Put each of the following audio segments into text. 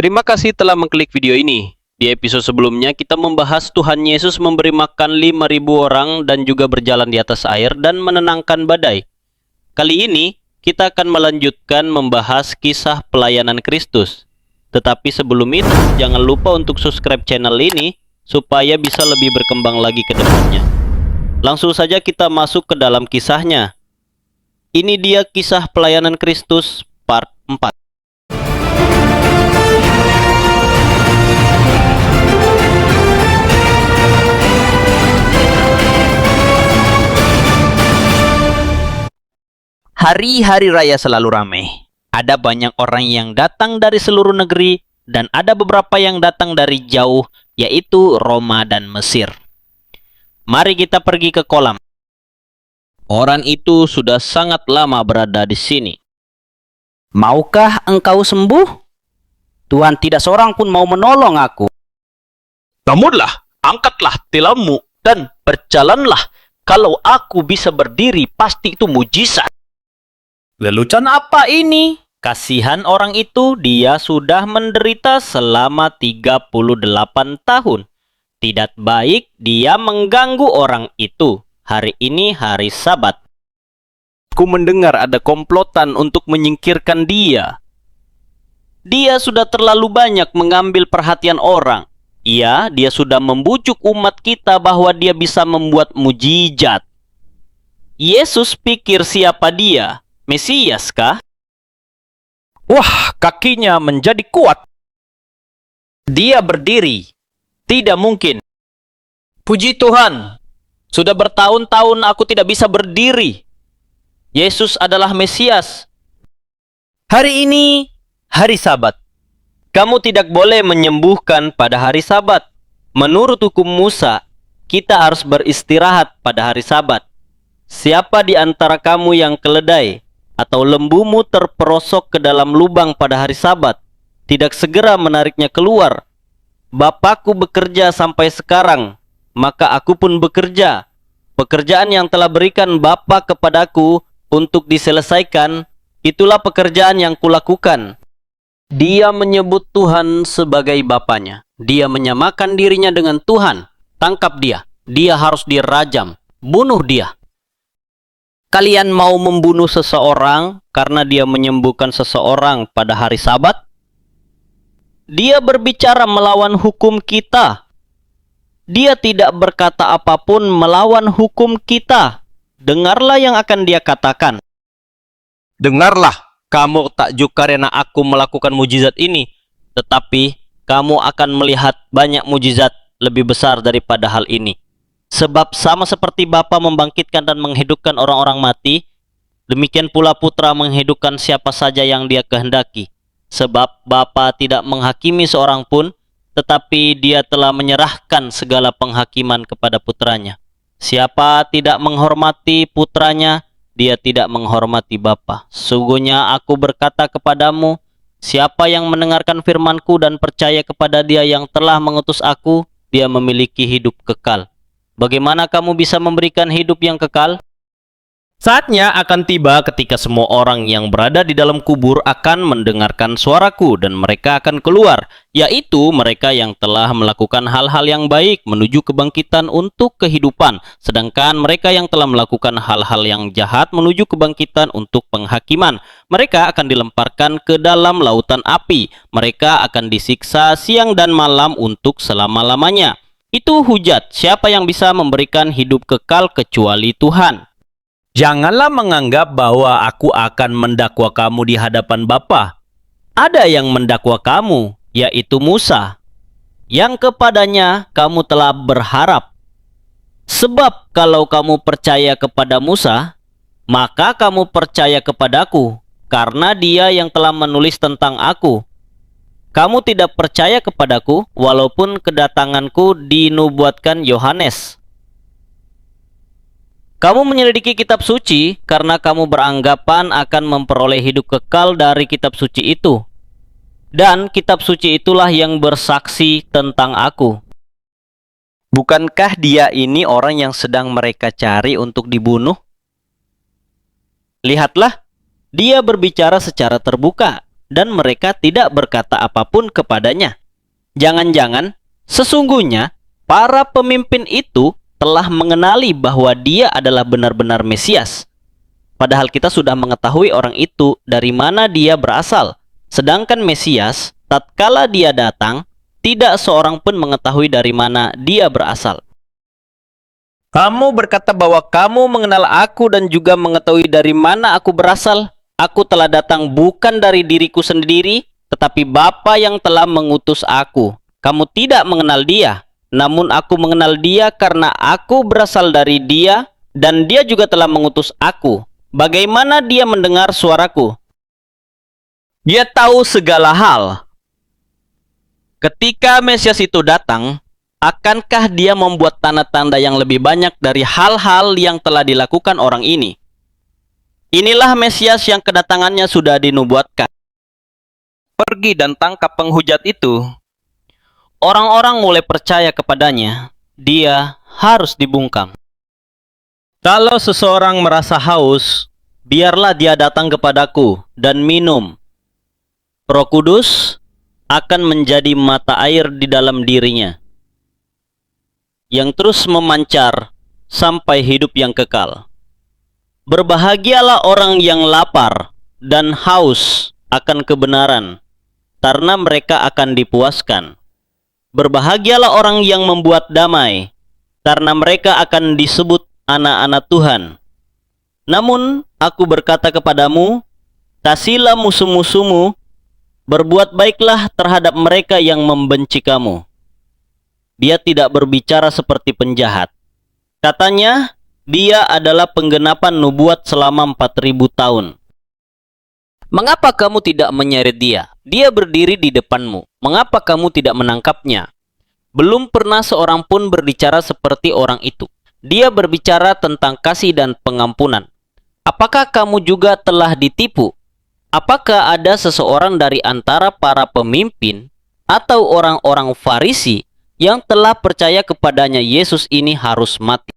Terima kasih telah mengklik video ini. Di episode sebelumnya kita membahas Tuhan Yesus memberi makan 5.000 orang dan juga berjalan di atas air dan menenangkan badai. Kali ini kita akan melanjutkan membahas kisah pelayanan Kristus. Tetapi sebelum itu, jangan lupa untuk subscribe channel ini supaya bisa lebih berkembang lagi ke depannya. Langsung saja kita masuk ke dalam kisahnya. Ini dia kisah pelayanan Kristus part 4. Hari-hari raya selalu ramai. Ada banyak orang yang datang dari seluruh negeri dan ada beberapa yang datang dari jauh, yaitu Roma dan Mesir. Mari kita pergi ke kolam. Orang itu sudah sangat lama berada di sini. Maukah engkau sembuh? Tuhan tidak seorang pun mau menolong aku. Bangunlah, angkatlah tilammu dan berjalanlah. Kalau aku bisa berdiri, pasti itu mujizat. Lelucon apa ini? Kasihan orang itu, dia sudah menderita selama 38 tahun. Tidak baik dia mengganggu orang itu. Hari ini hari Sabat. Ku mendengar ada komplotan untuk menyingkirkan dia. Dia sudah terlalu banyak mengambil perhatian orang. Dia sudah membujuk umat kita bahwa dia bisa membuat mujizat. Yesus pikir siapa dia? Mesias kah? Wah, kakinya menjadi kuat. Dia berdiri. Tidak mungkin. Puji Tuhan. Sudah bertahun-tahun aku tidak bisa berdiri. Yesus adalah Mesias. Hari ini, hari Sabat. Kamu tidak boleh menyembuhkan pada hari Sabat. Menurut hukum Musa, kita harus beristirahat pada hari Sabat. Siapa di antara kamu yang keledai atau lembumu terperosok ke dalam lubang pada hari Sabat, tidak segera menariknya keluar? Bapakku bekerja sampai sekarang, maka aku pun bekerja. Pekerjaan yang telah berikan Bapa kepadaku untuk diselesaikan, itulah pekerjaan yang kulakukan. Dia menyebut Tuhan sebagai Bapanya. Dia menyamakan dirinya dengan Tuhan. Tangkap dia. Dia harus dirajam. Bunuh dia. Kalian mau membunuh seseorang karena dia menyembuhkan seseorang pada hari Sabat? Dia berbicara melawan hukum kita. Dia tidak berkata apapun melawan hukum kita. Dengarlah yang akan dia katakan. Dengarlah, kamu takjub karena aku melakukan mujizat ini. Tetapi kamu akan melihat banyak mujizat lebih besar daripada hal ini. Sebab sama seperti Bapa membangkitkan dan menghidupkan orang-orang mati, demikian pula Putra menghidupkan siapa saja yang dia kehendaki. Sebab Bapa tidak menghakimi seorang pun, tetapi dia telah menyerahkan segala penghakiman kepada Putranya. Siapa tidak menghormati Putranya, dia tidak menghormati Bapa. Sungguhnya aku berkata kepadamu, siapa yang mendengarkan firman-Ku dan percaya kepada Dia yang telah mengutus aku, dia memiliki hidup kekal. Bagaimana kamu bisa memberikan hidup yang kekal? Saatnya akan tiba ketika semua orang yang berada di dalam kubur akan mendengarkan suaraku dan mereka akan keluar, yaitu mereka yang telah melakukan hal-hal yang baik menuju kebangkitan untuk kehidupan, sedangkan mereka yang telah melakukan hal-hal yang jahat menuju kebangkitan untuk penghakiman. Mereka akan dilemparkan ke dalam lautan api. Mereka akan disiksa siang dan malam untuk selama-lamanya. Itu hujat, siapa yang bisa memberikan hidup kekal kecuali Tuhan. Janganlah menganggap bahwa aku akan mendakwa kamu di hadapan Bapa. Ada yang mendakwa kamu, yaitu Musa, yang kepadanya kamu telah berharap. Sebab kalau kamu percaya kepada Musa, maka kamu percaya kepadaku, karena dia yang telah menulis tentang aku. Kamu tidak percaya kepadaku, walaupun kedatanganku dinubuatkan Yohanes. Kamu menyelidiki kitab suci karena kamu beranggapan akan memperoleh hidup kekal dari kitab suci itu. Dan kitab suci itulah yang bersaksi tentang aku. Bukankah dia ini orang yang sedang mereka cari untuk dibunuh? Lihatlah, dia berbicara secara terbuka. dan mereka tidak berkata apapun kepadanya. Jangan-jangan sesungguhnya para pemimpin itu telah mengenali bahwa dia adalah benar-benar Mesias. Padahal kita sudah mengetahui orang itu dari mana dia berasal. Sedangkan Mesias, tatkala dia datang, tidak seorang pun mengetahui dari mana dia berasal. Kamu berkata bahwa kamu mengenal aku dan juga mengetahui dari mana aku berasal. Aku telah datang bukan dari diriku sendiri, tetapi Bapa yang telah mengutus aku. Kamu tidak mengenal dia, namun aku mengenal dia karena aku berasal dari dia, dan dia juga telah mengutus aku. Bagaimana dia mendengar suaraku? Dia tahu segala hal. Ketika Mesias itu datang, akankah dia membuat tanda-tanda yang lebih banyak dari hal-hal yang telah dilakukan orang ini? Inilah Mesias yang kedatangannya sudah dinubuatkan. Pergi dan tangkap penghujat itu. Orang-orang mulai percaya kepadanya. Dia harus dibungkam. Kalau seseorang merasa haus, biarlah dia datang kepadaku dan minum. Roh Kudus akan menjadi mata air di dalam dirinya, yang terus memancar sampai hidup yang kekal. Berbahagialah orang yang lapar dan haus akan kebenaran, karena mereka akan dipuaskan. Berbahagialah orang yang membuat damai, karena mereka akan disebut anak-anak Tuhan. Namun aku berkata kepadamu, kasihilah musuh-musuhmu, berbuat baiklah terhadap mereka yang membenci kamu. Dia tidak berbicara seperti penjahat. Katanya, dia adalah penggenapan nubuat selama 4.000 tahun. Mengapa kamu tidak menyeret dia? Dia berdiri di depanmu. Mengapa kamu tidak menangkapnya? Belum pernah seorang pun berbicara seperti orang itu. Dia berbicara tentang kasih dan pengampunan. Apakah kamu juga telah ditipu? Apakah ada seseorang dari antara para pemimpin atau orang-orang Farisi yang telah percaya kepadanya Yesus ini harus mati?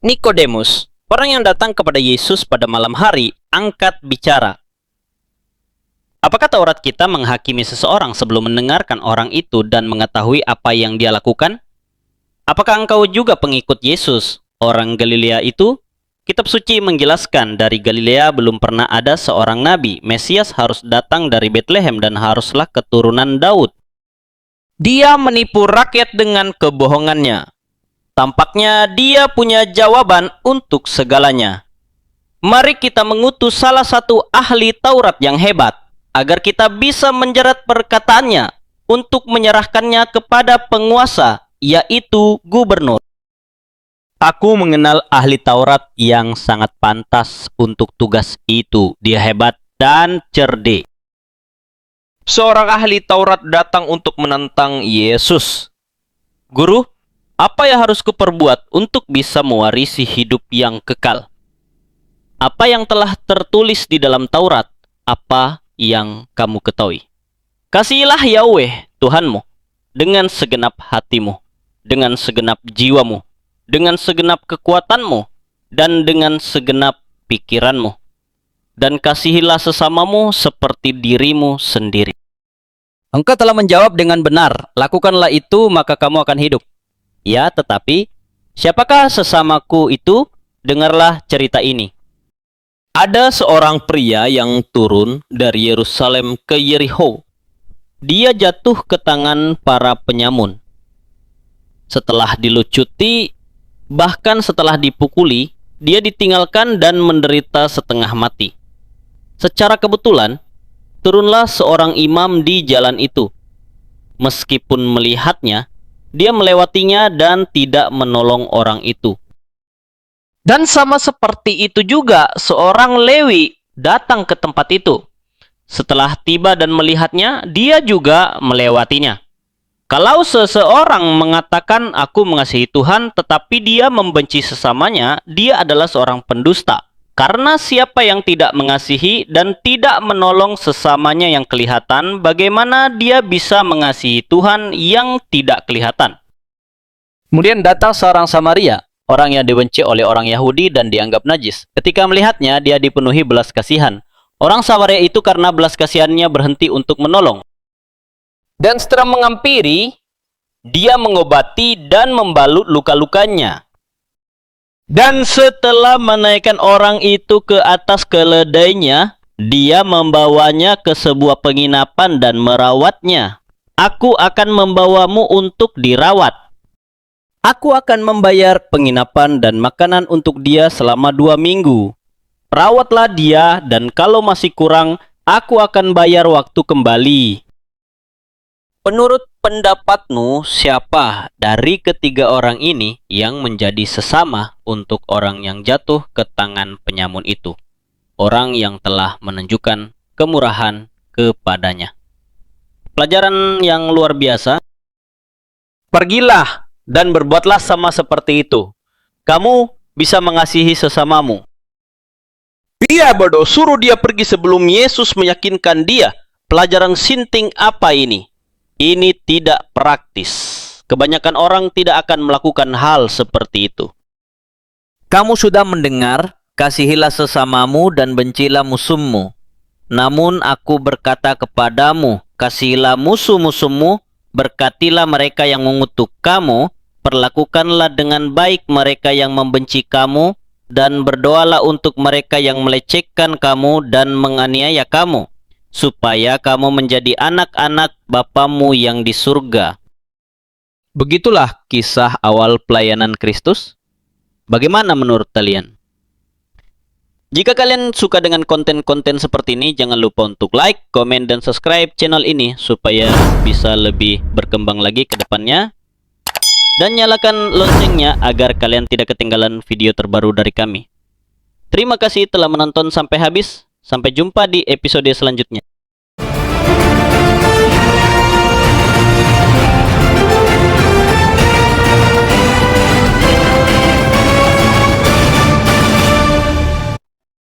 Nikodemus, orang yang datang kepada Yesus pada malam hari, angkat bicara. Apakah Taurat kita menghakimi seseorang sebelum mendengarkan orang itu dan mengetahui apa yang dia lakukan? Apakah engkau juga pengikut Yesus, orang Galilea itu? Kitab suci menjelaskan dari Galilea belum pernah ada seorang nabi. Mesias harus datang dari Betlehem dan haruslah keturunan Daud. Dia menipu rakyat dengan kebohongannya. Tampaknya dia punya jawaban untuk segalanya. Mari kita mengutus salah satu ahli Taurat yang hebat, agar kita bisa menjerat perkataannya untuk menyerahkannya kepada penguasa, yaitu gubernur. Aku mengenal ahli Taurat yang sangat pantas untuk tugas itu. Dia hebat dan cerdik. Seorang ahli Taurat datang untuk menantang Yesus. Guru, apa yang harus kuperbuat untuk bisa mewarisi hidup yang kekal? Apa yang telah tertulis di dalam Taurat? Apa yang kamu ketahui? Kasihilah Yahweh Tuhanmu dengan segenap hatimu, dengan segenap jiwamu, dengan segenap kekuatanmu, dan dengan segenap pikiranmu. Dan kasihilah sesamamu seperti dirimu sendiri. Engkau telah menjawab dengan benar. Lakukanlah itu, maka kamu akan hidup. Ya, tetapi siapakah sesamaku itu? Dengarlah cerita ini. Ada seorang pria yang turun dari Yerusalem ke Yerikho. Dia jatuh ke tangan para penyamun. Setelah dilucuti, bahkan setelah dipukuli, dia ditinggalkan dan menderita setengah mati. Secara kebetulan, turunlah seorang imam di jalan itu. Meskipun melihatnya, dia melewatinya dan tidak menolong orang itu. Dan sama seperti itu juga, seorang Lewi datang ke tempat itu. Setelah tiba dan melihatnya, dia juga melewatinya. Kalau seseorang mengatakan aku mengasihi Tuhan tetapi dia membenci sesamanya, dia adalah seorang pendusta. Karena siapa yang tidak mengasihi dan tidak menolong sesamanya yang kelihatan, bagaimana dia bisa mengasihi Tuhan yang tidak kelihatan? Kemudian datang seorang Samaria, orang yang dibenci oleh orang Yahudi dan dianggap najis. Ketika melihatnya, dia dipenuhi belas kasihan. Orang Samaria itu karena belas kasihannya berhenti untuk menolong. Dan setelah menghampiri, dia mengobati dan membalut luka-lukanya. Dan setelah menaikkan orang itu ke atas keledainya, dia membawanya ke sebuah penginapan dan merawatnya. Aku akan membawamu untuk dirawat. Aku akan membayar penginapan dan makanan untuk dia selama 2 minggu. Rawatlah dia, dan kalau masih kurang, aku akan bayar waktu kembali. Menurut pendapatmu, siapa dari ketiga orang ini yang menjadi sesama untuk orang yang jatuh ke tangan penyamun itu? Orang yang telah menunjukkan kemurahan kepadanya. Pelajaran yang luar biasa. Pergilah dan berbuatlah sama seperti itu. Kamu bisa mengasihi sesamamu. Dia bodoh, suruh dia pergi sebelum Yesus meyakinkan dia. Pelajaran sinting apa ini? Ini tidak praktis. Kebanyakan orang tidak akan melakukan hal seperti itu. Kamu sudah mendengar, kasihilah sesamamu dan bencilah musuhmu. Namun aku berkata kepadamu, kasihilah musuh-musuhmu, berkatilah mereka yang mengutuk kamu, perlakukanlah dengan baik mereka yang membenci kamu, dan berdoalah untuk mereka yang melecehkan kamu dan menganiaya kamu, supaya kamu menjadi anak-anak Bapamu yang di surga. Begitulah kisah awal pelayanan Kristus. Bagaimana menurut kalian? Jika kalian suka dengan konten-konten seperti ini, jangan lupa untuk like, komen, dan subscribe channel ini supaya bisa lebih berkembang lagi ke depannya. Dan nyalakan loncengnya agar kalian tidak ketinggalan video terbaru dari kami. Terima kasih telah menonton sampai habis. Sampai jumpa di episode selanjutnya.